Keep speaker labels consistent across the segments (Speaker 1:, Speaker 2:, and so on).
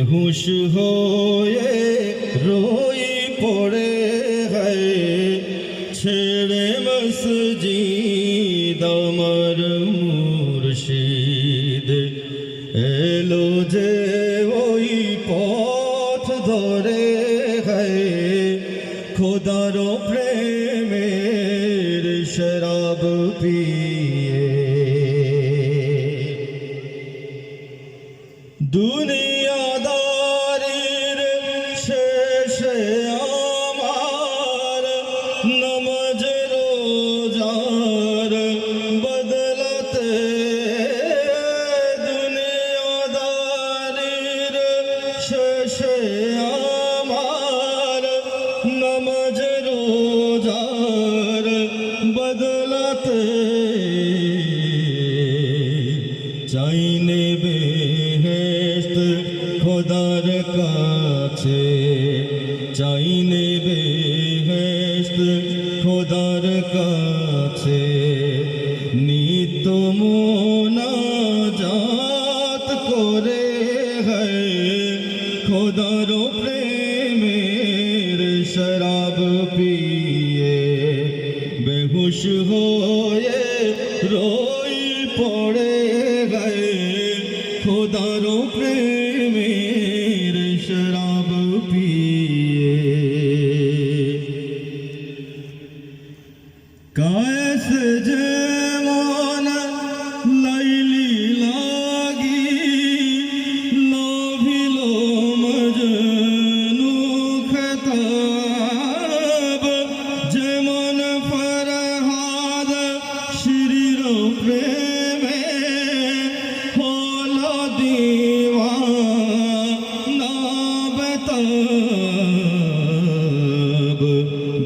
Speaker 1: বেহুশ হয়ে রোই পড়ে গায়ে ছেড়ে মসজিদ আমার মুর্শিদ এলো যে ওই পথ ধরে গায়ে খোদার প্রেমের শরাব পিয়ে দুনিয়াদারির শেষে আমার নামাজ রোজার বদলাতে দুনিয়াদারির শেষে আমার নামাজ রোজার বদলাতে চাই নেবে খোদার কাছে চাই নেবে খোদার কাছে নিত্য মোনাজাত করে খোদার প্রেমের শরাব পিয়ে বেহুশ হয়ে রোই পড়ে গায়ে খোদার প্রেমের শরাব পিয়ে কায়েস যেমন লাইলি লাগি লোভিল মজনু খতাব যেমন ফরহাদ শিরির প্রেমে হলো দিওয়ানা বেতাব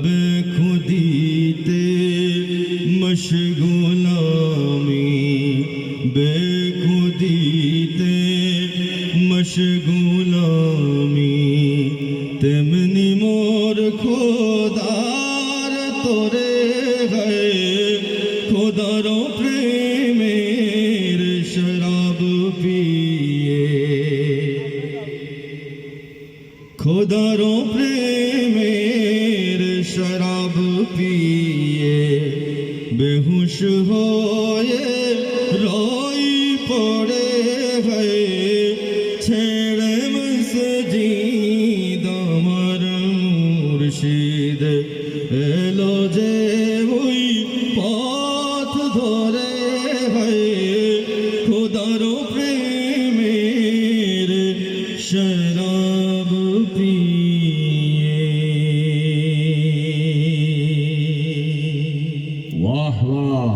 Speaker 1: বেখুদিতে মশগুল আমি বেখুদিতে মশগুল আমি তেমনি মোর খোদার তোরে গায়ে খোদার প্রেমের শরাব পিয়ে খোদার প্রেমের শরাব পিয়ে বেহুশ হয়ে রোই পড়ে গায়ে ছেড়ে মসজিদ আমার মুর্শিদ এলো যে ওই পথ ধরে খোদার প্রেমের শরাব পিয়ে वाह वाह।